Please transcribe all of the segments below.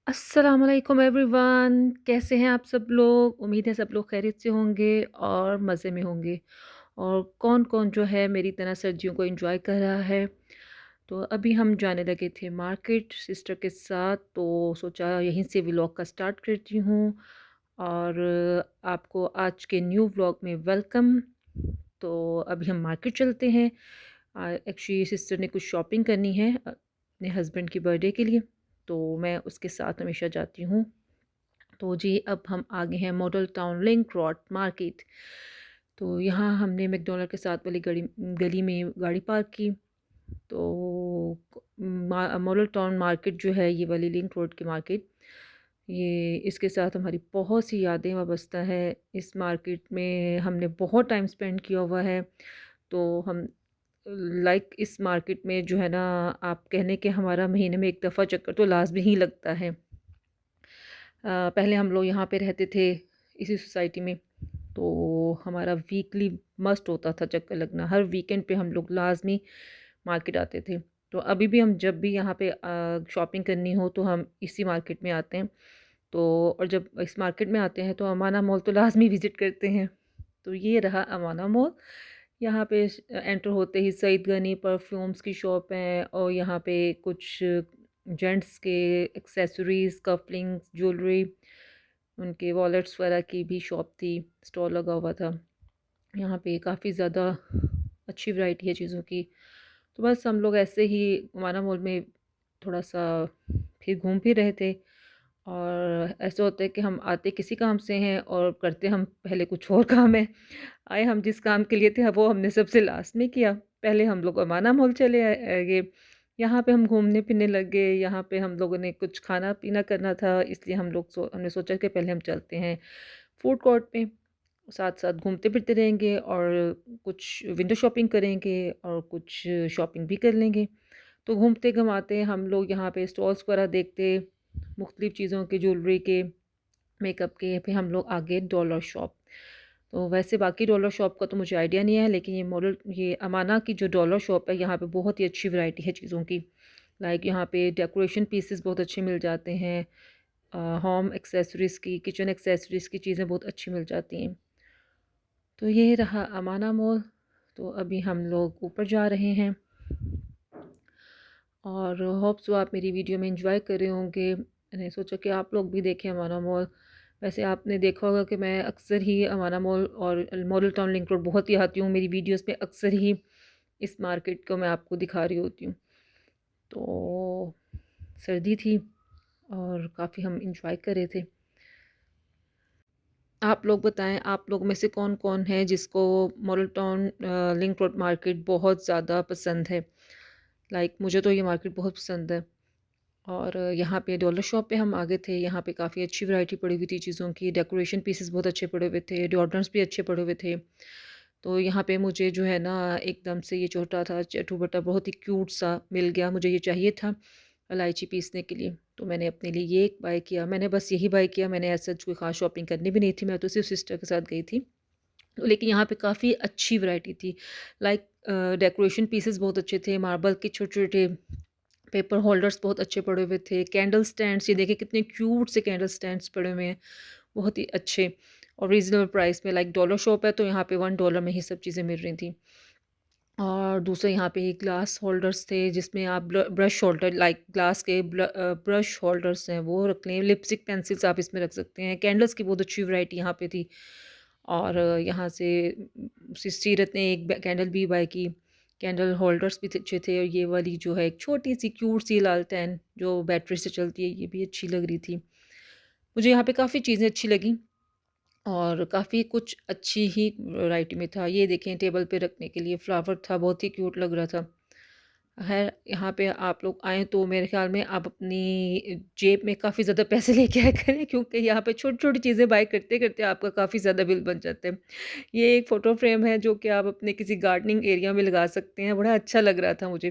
अस्सलाम वालेकुम एवरीवन। कैसे हैं आप सब लोग? उम्मीद है सब लोग खैरियत से होंगे और मज़े में होंगे। और कौन-कौन जो है मेरी तरह सर्दियों को एंजॉय कर रहा है। तो अभी हम जाने लगे थे मार्केट सिस्टर के साथ, तो सोचा यहीं से व्लॉग का स्टार्ट करती हूँ। और आपको आज के न्यू व्लॉग में वेलकम। तो अभी हम मार्केट चलते हैं। एक्चुअली सिस्टर ने कुछ शॉपिंग करनी है अपने हस्बैंड की बर्थडे के लिए, तो मैं उसके साथ हमेशा जाती हूँ। तो जी अब हम आ गए हैं model town link road market. तो यहाँ हमने मैकडॉनल्ड के साथ वाली गली गली में गाड़ी पार्क की। तो मॉडल टाउन मार्केट जो है, ये वाली लिंक रोड की मार्केट, ये इसके साथ हमारी बहुत सी यादें वाबस्ता है। इस मार्केट में हमने बहुत टाइम स्पेंड किया हुआ है। तो हम इस मार्केट में जो है ना, आप कहने के हमारा महीने में एक दफ़ा चक्कर तो लाज़मी ही लगता है। पहले हम लोग यहाँ पे रहते थे इसी सोसाइटी में, तो हमारा वीकली मस्ट होता था चक्कर लगना। हर वीकेंड पे हम लोग लाज़मी मार्केट आते थे। तो अभी भी हम जब भी यहाँ पे शॉपिंग करनी हो तो हम इसी मार्केट में आते हैं। तो और जब इस मार्केट में आते हैं तो अमाना मॉल तो लाज़मी विज़िट करते हैं। तो ये रहा अमाना मॉल। यहाँ पे एंटर होते ही सईद गनी परफ्यूम्स की शॉप है, और यहाँ पे कुछ जेंट्स के एक्सेसरीज़, कफलिंग्स, ज्वेलरी, उनके वॉलेट्स वगैरह की भी शॉप थी, स्टॉल लगा हुआ था। यहाँ पे काफ़ी ज़्यादा अच्छी वैरायटी है चीज़ों की। तो बस हम लोग ऐसे ही माना मॉल में थोड़ा-सा फिर घूम फिर रहे थे। और ऐसा होता है कि हम आते किसी काम से हैं और करते हम पहले कुछ और काम है। आए हम जिस काम के लिए थे वो हमने सबसे लास्ट में किया। पहले हम लोग अमाना मॉल चले गए। यहाँ पे हम घूमने फिरने लग गए। यहाँ पे हम लोगों ने कुछ खाना-पीना करना था, इसलिए हमने सोचा कि पहले हम चलते हैं फूड कोर्ट में। साथ-साथ घूमते फिरते रहेंगे और कुछ विंडो शॉपिंग करेंगे और कुछ शॉपिंग भी कर लेंगे। तो घूमते-घुमाते हम लोग यहाँ पे स्टॉल्स वगैरह देखते, मुख्तलिफ़ चीज़ों के, ज्वेलरी के, मेकअप के। फिर हम लोग आ गए डॉलर शॉप। तो वैसे बाकी डॉलर शॉप का तो मुझे आइडिया नहीं है, लेकिन ये अमाना की जो डॉलर शॉप है, यहाँ पे बहुत ही अच्छी वैरायटी है चीज़ों की। यहाँ पे डेकोरेशन पीसेस बहुत अच्छे मिल जाते हैं। होम एक्सेसरीज़ की, किचन एक्सेसरीज़ की चीज़ें बहुत अच्छी मिल जाती हैं। तो ये रहा अमाना मॉल। तो अभी हम लोग ऊपर जा रहे हैं और होप सो आप मेरी वीडियो में एंजॉय कर रहे होंगे। मैंने सोचा कि आप लोग भी देखें अमाना मॉल। वैसे आपने देखा होगा कि मैं अक्सर ही अमाना मॉल और मॉडल टाउन लिंक रोड बहुत ही आती हूँ। मेरी वीडियोस में अक्सर ही इस मार्केट को मैं आपको दिखा रही होती हूँ। तो सर्दी थी और काफ़ी हम इंजॉय कर रहे थे। आप लोग बताएं, आप लोग में से कौन कौन है जिसको model town link road market बहुत ज़्यादा पसंद है। मुझे तो ये मार्केट बहुत पसंद है। और यहाँ पे डॉलर शॉप पे हम आ गए थे। यहाँ पे काफ़ी अच्छी वैरायटी पड़ी हुई थी चीज़ों की। डेकोरेशन पीसेस बहुत अच्छे पड़े हुए थे, डिओड्रेंट्स भी अच्छे पड़े हुए थे। तो यहाँ पे मुझे जो है ना, एकदम से ये छोटा था चटू-बटा बहुत ही क्यूट सा मिल गया। मुझे ये चाहिए था इलायची पीसने के लिए, तो मैंने अपने लिए ये एक बाय किया। मैंने बस यही बाय किया, मैंने ऐसा कोई ख़ास शॉपिंग करनी भी नहीं थी, मैं तो सिर्फ़ सिस्टर के साथ गई थी। लेकिन यहाँ पे काफ़ी अच्छी वैरायटी थी। लाइक डेकोरेशन पीसेस बहुत अच्छे थे, मार्बल के छोटे-छोटे पेपर होल्डर्स बहुत अच्छे पड़े हुए थे, कैंडल स्टैंड्स, ये देखिए कितने क्यूट से कैंडल स्टैंड्स पड़े हुए हैं, बहुत ही अच्छे और रीज़नेबल प्राइस में। लाइक डॉलर शॉप है तो यहाँ पे $1 में ही सब चीज़ें मिल रही थी। और दूसरे यहाँ पे ग्लास होल्डर्स थे जिसमें आप ब्रश होल्डर, लाइक ग्लास के ब्रश होल्डर्स हैं वो रख लें, लिपस्टिक पेंसिल्स आप इसमें रख सकते हैं। कैंडल्स की बहुत अच्छी वैरायटी यहाँ पे थी। और यहाँ से सीरत ने एक कैंडल भी बाय की। कैंडल होल्डर्स भी अच्छे थे, और ये वाली जो है एक छोटी सी क्यूट सी लालटेन जो बैटरी से चलती है, ये भी अच्छी लग रही थी। मुझे यहाँ पे काफ़ी चीज़ें अच्छी लगी और काफ़ी कुछ अच्छी ही वैरायटी में था। ये देखें, टेबल पे रखने के लिए फ्लावर था, बहुत ही क्यूट लग रहा था। खैर, यहाँ पे आप लोग आएँ तो मेरे ख़्याल में आप अपनी जेब में काफ़ी ज़्यादा पैसे लेके आया करें, क्योंकि यहाँ पे छोटी-छोटी चीज़ें बाय करते-करते आपका काफ़ी ज़्यादा बिल बन जाता है। ये एक फ़ोटो फ्रेम है जो कि आप अपने किसी गार्डनिंग एरिया में लगा सकते हैं, बड़ा अच्छा लग रहा था मुझे।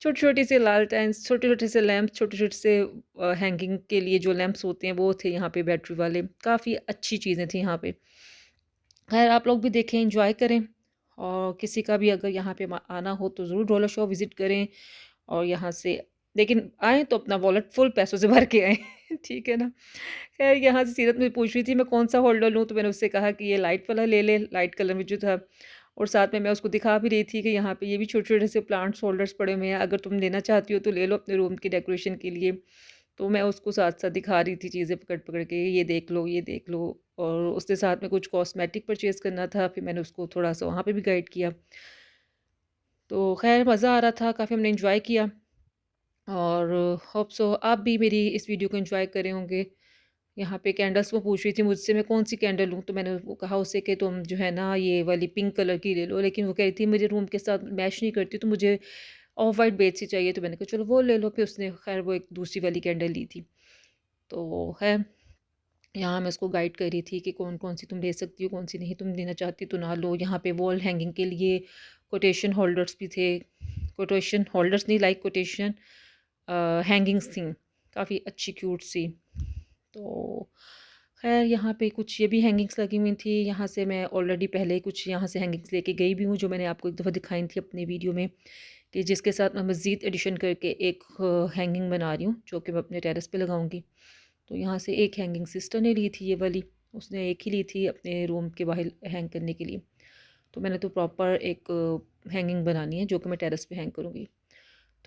छोटी-छोटी से लालटेन्स, छोटे-छोटे से लैंप्स, छोटे-छोटे से हैंगिंग के लिए जो लैंप्स होते हैं वो थे यहाँ पे बैटरी वाले। काफ़ी अच्छी चीज़ें थी यहाँ पे। ख़ैर, आप लोग भी देखें, एन्जॉय करें, और किसी का भी अगर यहाँ पे आना हो तो ज़रूर डॉलर शॉप विज़िट करें और यहाँ से लेकिन आए तो अपना वॉलेट फुल पैसों से भर के आए। ठीक है ना? ख़ैर यहाँ से सीरत मुझे पूछ रही थी मैं कौन-सा होल्डर लूँ, तो मैंने उससे कहा कि ये लाइट वाला ले ले, लाइट कलर में जो था। और साथ में मैं उसको दिखा भी रही थी कि यहाँ पे ये भी छोटे-छोटे से प्लांट्स होल्डर्स पड़े हुए हैं, अगर तुम लेना चाहती हो तो ले लो अपने रूम की डेकोरेशन के लिए। तो मैं उसको साथ-साथ दिखा रही थी चीज़ें पकड़-पकड़ के, ये देख लो, ये देख लो। और उसके साथ में कुछ कॉस्मेटिक परचेज़ करना था, फिर मैंने उसको थोड़ा-सा वहाँ पे भी गाइड किया। तो ख़ैर मज़ा आ रहा था, काफ़ी हमने एन्जॉय किया। और होप सो आप भी मेरी इस वीडियो को एंजॉय करे होंगे। यहाँ पे कैंडल्स वो पूछ रही थी मुझसे मैं कौन-सी कैंडल लूँ, तो मैंने वो कहा उससे कि तुम जो है ना ये वाली पिंक कलर की ले लो, लेकिन वो कह रही थी मेरे रूम के साथ मैच नहीं करती, तो मुझे ऑफ वाइट बेज सी चाहिए, तो मैंने कहा चलो वो ले लो। फिर उसने खैर वो एक दूसरी वाली कैंडल ली थी। तो खैर यहाँ मैं उसको गाइड कर रही थी कि कौन-कौन सी तुम ले सकती हो, कौन-सी नहीं तुम लेना चाहती तो ना लो। यहाँ पे वॉल हैंगिंग के लिए कोटेशन होल्डर्स भी थे। कोटेशन होल्डर्स नहीं, लाइक कोटेशन हैंगिंग्स थी, काफ़ी अच्छी क्यूट सी। तो ख़ैर यहाँ पे कुछ ये भी हैंगिंग्स लगी हुई थी। यहाँ से मैं ऑलरेडी पहले ही कुछ यहाँ से हैंगिंग्स लेके गई भी हूँ, जो मैंने आपको एक दफ़ा दिखाई थी अपने वीडियो में, कि जिसके साथ मैं मज़ीद एडिशन करके एक हैंगिंग बना रही हूँ, जो कि मैं अपने टेरेस पे लगाऊंगी। तो यहाँ से एक हैंगिंग सिस्टर ने ली थी ये वाली, उसने एक ही ली थी अपने रूम के बाहर हैंग करने के लिए। तो मैंने तो प्रॉपर एक हैंगिंग बनानी है, जो कि मैं टेरेस पे हैंग करूँगी।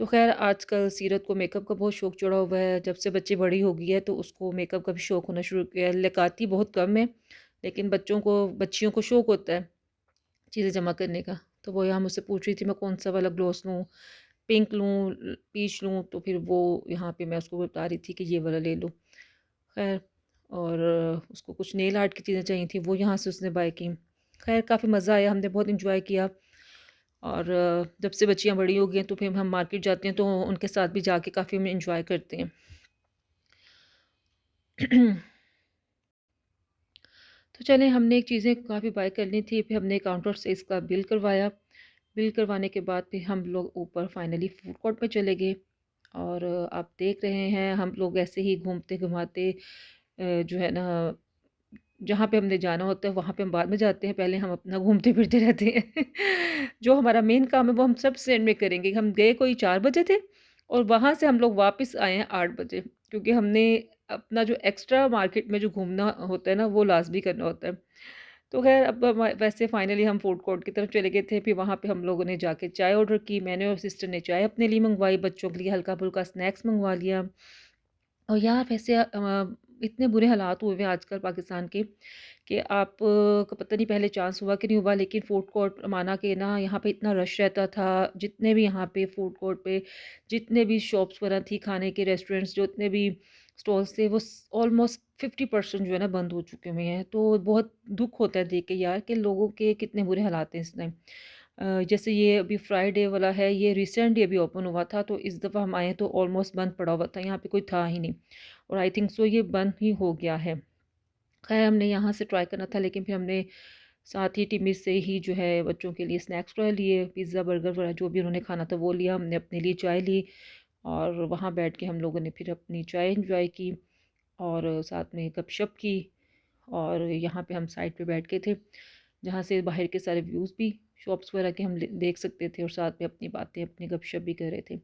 तो ख़ैर आजकल सीरत को मेकअप का बहुत शौक़ चढ़ा हुआ है। जब से बच्ची बड़ी हो गई है तो उसको मेकअप का भी शौक़ होना शुरू किया है। लगाती बहुत कम है, लेकिन बच्चियों को शौक़ होता है चीज़ें जमा करने का। तो वो यहाँ मुझसे पूछ रही थी मैं कौन-सा वाला ग्लॉस लूँ, पिंक लूँ, पीच लूँ, तो फिर वो यहाँ पे मैं उसको बता रही थी कि ये वाला ले लो। ख़ैर और उसको कुछ नेल आर्ट की चीज़ें चाहिए थी, वो यहाँ से उसने बाय की। ख़ैर काफ़ी मज़ा आया, हमने बहुत एन्जॉय किया। और जब से बच्चियाँ बड़ी हो गई हैं तो फिर हम मार्केट जाते हैं तो उनके साथ भी जाके काफ़ी हम एंजॉय करते हैं। तो चलें हमने एक चीज़ें काफ़ी बाय करनी थी, फिर हमने काउंटर से इसका बिल करवाया। बिल करवाने के बाद फिर हम लोग ऊपर फाइनली फूड कोर्ट में चले गए। और आप देख रहे हैं हम लोग ऐसे ही घूमते-घुमाते जो है ना जहाँ पे हमने जाना होता है वहाँ पे हम बाद में जाते हैं, पहले हम अपना घूमते-फिरते रहते हैं। जो हमारा मेन काम है वो हम सबसे एंड में करेंगे। हम गए कोई 4 बजे थे और वहाँ से हम लोग वापस आए हैं 8 बजे, क्योंकि हमने अपना जो एक्स्ट्रा मार्केट में जो घूमना होता है ना वो लाज़मी भी करना होता है। तो ख़ैर अब वैसे फाइनली हम फूड कोर्ट की तरफ चले गए थे, फिर वहाँ पे हम लोगों ने जाके चाय ऑर्डर की, मैंने और सिस्टर ने चाय अपने लिए मँगवाई, बच्चों के लिए हल्का-फुल्का स्नैक्स मँगवा लिया। और यार वैसे इतने बुरे हालात हुए हुए हैं आजकल पाकिस्तान के कि आप को पता नहीं पहले चांस हुआ कि नहीं हुआ, लेकिन फूड कोर्ट माना कि ना यहाँ पे इतना रश रहता था। जितने भी यहाँ पे फूड कोर्ट पे जितने भी शॉप्स वगैरह थी खाने के, रेस्टोरेंट्स जितने भी स्टॉल्स थे, वो ऑलमोस्ट 50% जो है ना बंद हो चुके हुए हैं। तो बहुत दुख होता है देख के यार कि लोगों के कितने बुरे हालात हैं इस टाइम। जैसे ये अभी फ्राइडे वाला है, ये रिसेंटली अभी ओपन हुआ था, तो इस दफ़ा हम आए तो ऑलमोस्ट बंद पड़ा हुआ था, यहाँ पे कोई था ही नहीं। और आई थिंक सो ये बंद ही हो गया है। ख़ैर हमने यहाँ से ट्राई करना था, लेकिन फिर हमने साथ ही टिम्मी से ही जो है बच्चों के लिए स्नैक्स ट्राई लिए, पिज़्ज़ा, बर्गर वगैरह जो भी उन्होंने खाना था वो लिया, हमने अपने लिए चाय ली। और वहाँ बैठ के हम लोगों ने फिर अपनी चाय एंजॉय की और साथ में गपशप की। और यहाँ पे हम साइड पे बैठ के थे, जहाँ से बाहर के सारे व्यूज़ भी शॉप्स वगैरह के हम देख सकते थे और साथ में अपनी बातें, अपनी गपशप भी कर रहे थे।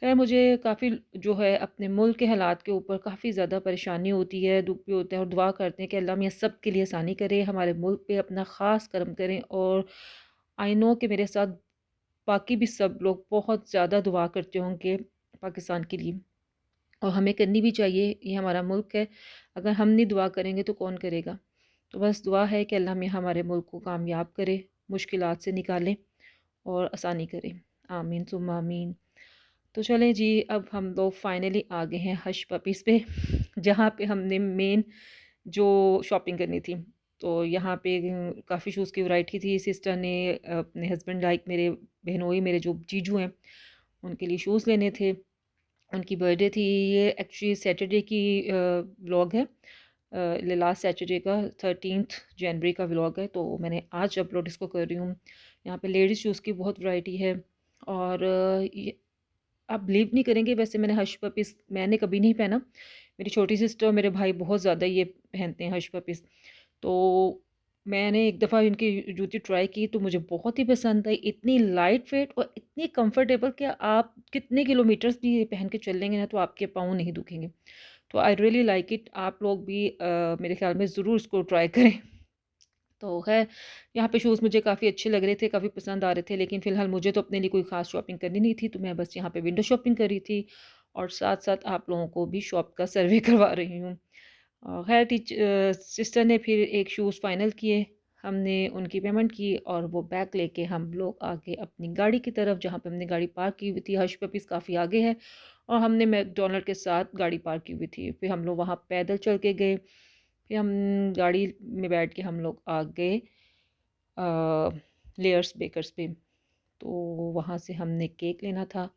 खैर मुझे काफ़ी जो है अपने मुल्क के हालात के ऊपर काफ़ी ज़्यादा परेशानी होती है, दुःख भी होता है और दुआ करते हैं कि अल्लाह मियाँ सब के लिए आसानी करे, हमारे मुल्क पे अपना ख़ास करम करें। और आई नो कि मेरे साथ बाकी भी सब लोग बहुत ज़्यादा दुआ करते होंगे पाकिस्तान के लिए, और हमें करनी भी चाहिए, ये हमारा मुल्क है। अगर हम नहीं दुआ करेंगे तो कौन करेगा? तो बस दुआ है कि अल्लाह मियाँ हमारे मुल्क को कामयाब करे, मुश्किलात से निकाले और आसानी करे। आमीन सुम्मा आमीन। तो चलें जी, अब हम लोग फाइनली आ गए हैं हश पपीज़ पे, जहाँ पे हमने मेन जो शॉपिंग करनी थी। तो यहाँ पे काफ़ी शूज़ की वैरायटी थी। सिस्टर ने अपने हस्बैंड लाइक मेरे बहनोई मेरे जो जीजू हैं उनके लिए शूज़ लेने थे। उनकी बर्थडे थी, ये एक्चुअली सैटरडे की व्लॉग है, लास्ट सैटरडे का 13th जनवरी का व्लॉग है, तो मैंने आज अपलोड इसको कर रही हूँ। यहाँ पे लेडीज़ शूज़ की बहुत वैरायटी है। और ये आप बिलीव नहीं करेंगे, वैसे मैंने हश पपीज़ मैंने कभी नहीं पहना। मेरी छोटी सिस्टर और मेरे भाई बहुत ज़्यादा ये पहनते हैं हश पपीज़। तो मैंने एक दफ़ा इनकी जूती ट्राई की तो मुझे बहुत ही पसंद आई। इतनी लाइट वेट और इतनी कंफर्टेबल कि आप कितने किलोमीटर्स भी ये पहन के चल लेंगे ना तो आपके पाँव नहीं दुखेंगे। तो आई रियली लाइक इट। आप लोग भी मेरे ख़्याल में ज़रूर इसको ट्राई करें। तो ख़ैर यहाँ पे शूज़ मुझे काफ़ी अच्छे लग रहे थे, काफ़ी पसंद आ रहे थे, लेकिन फ़िलहाल मुझे तो अपने लिए कोई ख़ास शॉपिंग करनी नहीं थी, तो मैं बस यहाँ पे विंडो शॉपिंग कर रही थी और साथ-साथ आप लोगों को भी शॉप का सर्वे करवा रही हूँ। ख़ैर सिस्टर ने फिर एक शूज़ फ़ाइनल किए, हमने उनकी पेमेंट की और वो बैग लेके हम लोग आगे अपनी गाड़ी की तरफ, जहाँ पे हमने गाड़ी पार्क की हुई थी। हश पपीज़ काफ़ी आगे है और हमने मैकडॉनल्ड के साथ गाड़ी पार्क की हुई थी। फिर हम लोग वहाँ पैदल चल के गए, फिर हम गाड़ी में बैठ के हम लोग आ गए लेयर्स बेकर्स पे। तो वहाँ से हमने केक लेना था,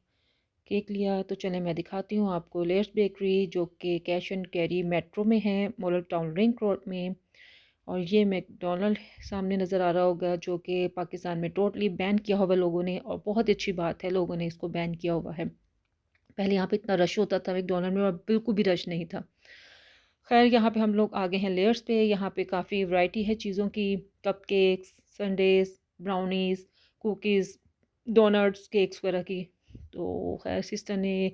केक लिया। तो चलें मैं दिखाती हूँ आपको लेयर्स बेकरी, जो कि कैश एंड कैरी मेट्रो में है, मॉडल टाउन रिंग रोड में। और ये मैकडॉनल्ड सामने नज़र आ रहा होगा, जो कि पाकिस्तान में टोटली बैन किया हुआ है लोगों ने, और बहुत ही अच्छी बात है, लोगों ने इसको बैन किया हुआ है। पहले यहाँ पे इतना रश होता था मैकडॉनल्ड में और बिल्कुल भी रश नहीं था। खैर यहाँ पे हम लोग आ गए हैं लेयर्स पे। यहाँ पे काफ़ी वैरायटी है चीज़ों की, cupcakes, sundaes, brownies, cookies, donuts, cakes वगैरह की। तो खैर सिस्टर ने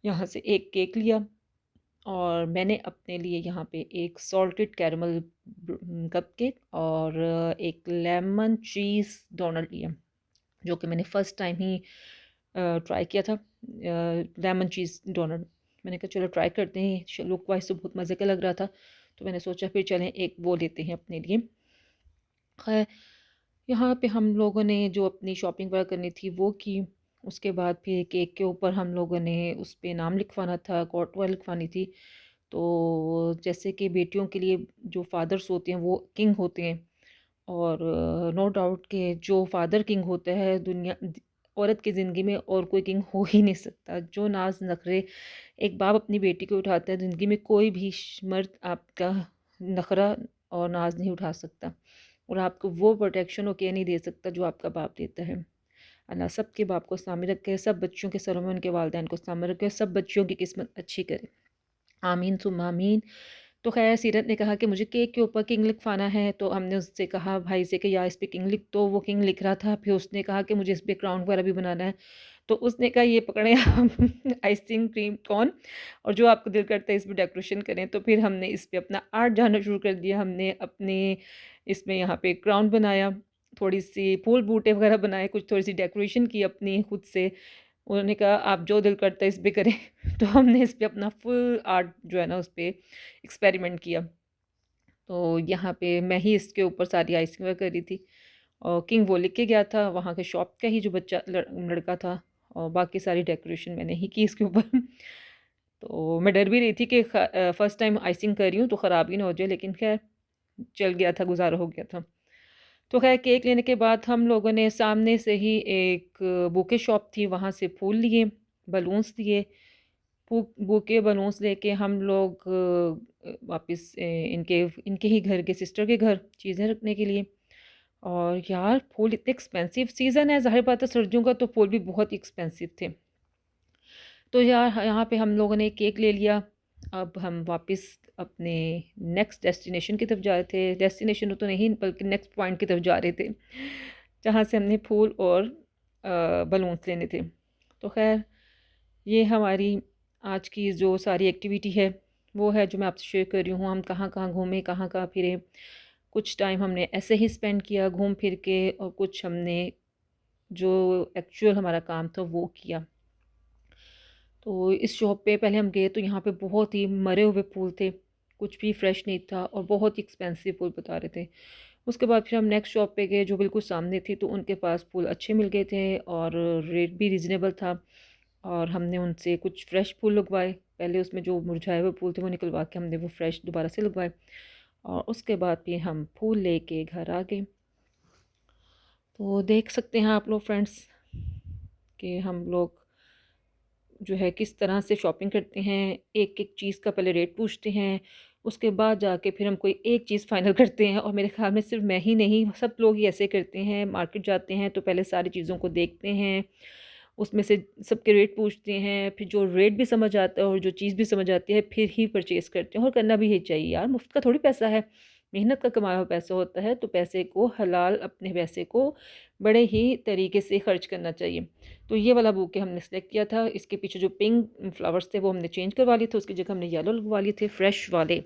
यहाँ से एक केक लिया और मैंने अपने लिए यहाँ पे एक सॉल्टेड कैरमल कपकेक और एक लेमन चीज़ डोनट लिया, जो कि मैंने फ़र्स्ट टाइम ही ट्राई किया था। लेमन चीज़ डोनट मैंने कहा चलो ट्राई करते हैं, लुक वाइज तो बहुत मज़े का लग रहा था, तो मैंने सोचा फिर चलें एक वो लेते हैं अपने लिए। खैर यहाँ पे हम लोगों ने जो अपनी शॉपिंग वगैरह करनी थी वो की। उसके बाद फिर केक के ऊपर हम लोगों ने उस पे नाम लिखवाना था, कोट वगैरह लिखवानी थी। तो जैसे कि बेटियों के लिए जो फादर्स होते हैं वो किंग होते हैं, और नो डाउट कि जो फादर किंग होता है औरत की ज़िंदगी में और कोई किंग हो ही नहीं सकता। जो नाज़ नखरे एक बाप अपनी बेटी को उठाता है, ज़िंदगी में कोई भी मर्द आपका नखरा और नाज नहीं उठा सकता, और आपको वो प्रोटेक्शन और केयर नहीं दे सकता जो आपका बाप देता है। अल्लाह सबके बाप को सामने रखे, सब बच्चों के सरों में उनके वालिदैन को सामने रखे, सब बच्चियों की किस्मत अच्छी करे। आमीन सुम्मा आमीन। तो ख़ैर सीरत ने कहा कि मुझे केक के ऊपर किंग लिखवाना है, तो हमने उससे कहा भाई से कि यार इस पे किंग लिख दो। वो किंग लिख रहा था, फिर उसने कहा कि मुझे इस पे क्राउन वगैरह भी बनाना है। तो उसने कहा ये पकड़ें आप आइसिंग क्रीम कॉर्न, और जो आपको दिल करता है इस पे डेकोरेशन करें। तो फिर हमने इस पे अपना आर्ट जाना शुरू कर दिया। हमने अपने इसमें यहाँ पे क्राउन बनाया, थोड़ी-सी फूल बूटे वगैरह बनाए, कुछ थोड़ी-सी डेकोरेशन की अपनी खुद से। उन्होंने कहा आप जो दिल करता है इस पे करें। तो हमने इस पे अपना फुल आर्ट जो है ना उस पे एक्सपेरिमेंट किया। तो यहाँ पे मैं ही इसके ऊपर सारी आइसिंग वगैरह कर रही थी, और किंग वो लिख के गया था, वहाँ के शॉप का ही जो बच्चा लड़का था, और बाकी सारी डेकोरेशन मैंने ही की इसके ऊपर। तो मैं डर भी रही थी कि फर्स्ट टाइम आइसिंग कर रही हूँ तो ख़राब ही ना हो जाए, लेकिन खैर चल गया था, गुज़ारा हो गया था। तो खैर केक लेने के बाद हम लोगों ने सामने से ही एक बुके शॉप थी, वहाँ से फूल लिए, बलून्स लिए। बुके बलून्स लेके हम लोग वापस इनके इनके ही घर के सिस्टर के घर चीज़ें रखने के लिए। और यार फूल इतने एक्सपेंसिव, सीज़न है ज़ाहिर बात है सर्दियों का, तो फूल भी बहुत ही एक्सपेंसिव थे। तो यार यहाँ पे हम लोगों ने केक ले लिया। अब हम वापस अपने नेक्स्ट डेस्टिनेशन की तरफ जा रहे थे, डेस्टिनेशन तो नहीं बल्कि नेक्स्ट पॉइंट की तरफ जा रहे थे, जहाँ से हमने फूल और बलून्स लेने थे। तो खैर ये हमारी आज की जो सारी एक्टिविटी है वो है जो मैं आपसे शेयर कर रही हूँ। हम कहाँ-कहाँ घूमे, कहाँ-कहाँ फिरे। कुछ टाइम हमने ऐसे ही स्पेंड किया घूम फिर के, और कुछ हमने जो एक्चुअल हमारा काम था वो किया। तो इस शॉप पे पहले हम गए तो यहाँ पे बहुत ही मरे हुए फूल थे, कुछ भी फ्रेश नहीं था और बहुत ही एक्सपेंसिव फूल बता रहे थे। उसके बाद फिर हम नेक्स्ट शॉप पे गए जो बिल्कुल सामने थी, तो उनके पास फूल अच्छे मिल गए थे और रेट भी रीज़नेबल था, और हमने उनसे कुछ फ्रेश फूल लगवाए। पहले उसमें जो मुरझाए हुए फूल थे वो निकलवा के हमने वो फ्रेश दोबारा से लगवाए, और उसके बाद फिर हम फूल लेके घर आ गए। तो देख सकते हैं आप लोग फ्रेंड्स कि हम लोग जो है किस तरह से शॉपिंग करते हैं। एक-एक चीज़ का पहले रेट पूछते हैं, उसके बाद जाके फिर हम कोई एक चीज़ फ़ाइनल करते हैं, और मेरे ख़्याल में सिर्फ़ मैं ही नहीं, सब लोग ही ऐसे करते हैं। मार्केट जाते हैं तो पहले सारी चीज़ों को देखते हैं, उसमें से सबके रेट पूछते हैं, फिर जो रेट भी समझ आता है और जो चीज़ भी समझ आती है फिर ही परचेज़ करते हैं, और करना भी यही चाहिए यार, मुफ़्त का थोड़ी पैसा है। मेहनत का कमाया हुआ पैसा होता है, तो पैसे को हलाल, अपने पैसे को बड़े ही तरीके से खर्च करना चाहिए। तो ये वाला बुके हमने सेलेक्ट किया था। इसके पीछे जो पिंक फ्लावर्स थे वो हमने चेंज करवा लिए थे, उसकी जगह हमने येलो लगवा लिए थे फ्रेश वाले।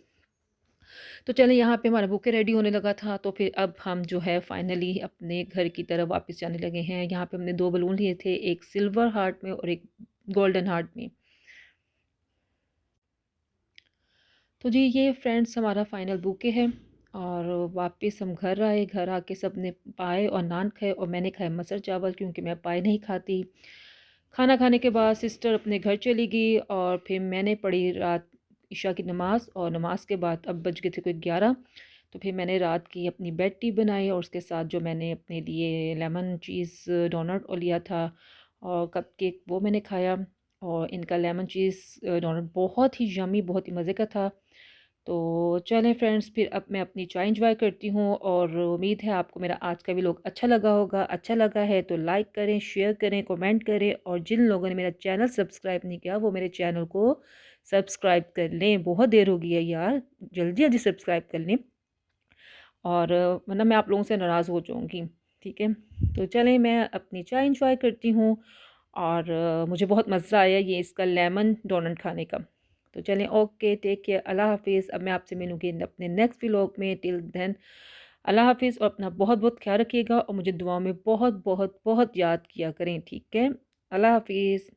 तो चलें, यहाँ पे हमारा बुके रेडी होने लगा था, तो फिर अब हम जो है फाइनली अपने घर की तरफ वापस जाने लगे हैं। यहाँ पे हमने 2 बलून लिए थे, एक सिल्वर हार्ट में और एक गोल्डन हार्ट में। तो जी ये फ्रेंड्स हमारा फाइनल बुके है। और वापस हम घर आए, घर आके सब ने पाए और नान खाए और मैंने खाए मटर चावल, क्योंकि मैं पाए नहीं खाती। खाना खाने के बाद सिस्टर अपने घर चली गई और फिर मैंने पढ़ी रात इशा की नमाज़, और नमाज के बाद अब बज गए थे कोई 11। तो फिर मैंने रात की अपनी बेड टी बनाई और उसके साथ जो मैंने अपने लिए लेमन चीज़ डोनट और लिया था और कपकेक, वो मैंने खाया। और इनका लेमन चीज़ डोनट बहुत ही यम्मी, बहुत ही मज़े का था। तो चलें फ्रेंड्स, फिर अब मैं अपनी चाय एंजॉय करती हूँ और उम्मीद है आपको मेरा आज का व्लॉग अच्छा लगा होगा। अच्छा लगा है तो लाइक करें, शेयर करें, कमेंट करें, और जिन लोगों ने मेरा चैनल सब्सक्राइब नहीं किया वो मेरे चैनल को सब्सक्राइब कर लें। बहुत देर हो गई है यार, जल्दी जल्दी सब्सक्राइब कर लें, और वरना मैं आप लोगों से नाराज़ हो जाऊँगी। ठीक है, तो चलें मैं अपनी चाय एंजॉय करती हूँ। और मुझे बहुत मज़ा आया ये इसका लेमन डोनट खाने का। तो चलें, ओके, टेक केयर, अल्लाह हाफ़िज़। अब मैं आपसे मिलूँगी अपने नेक्स्ट व्लॉग में। टिल देन अल्लाह हाफ़िज़, और अपना बहुत बहुत ख्याल रखिएगा और मुझे दुआ में बहुत बहुत बहुत याद किया करें। ठीक है, अल्लाह हाफ़िज़।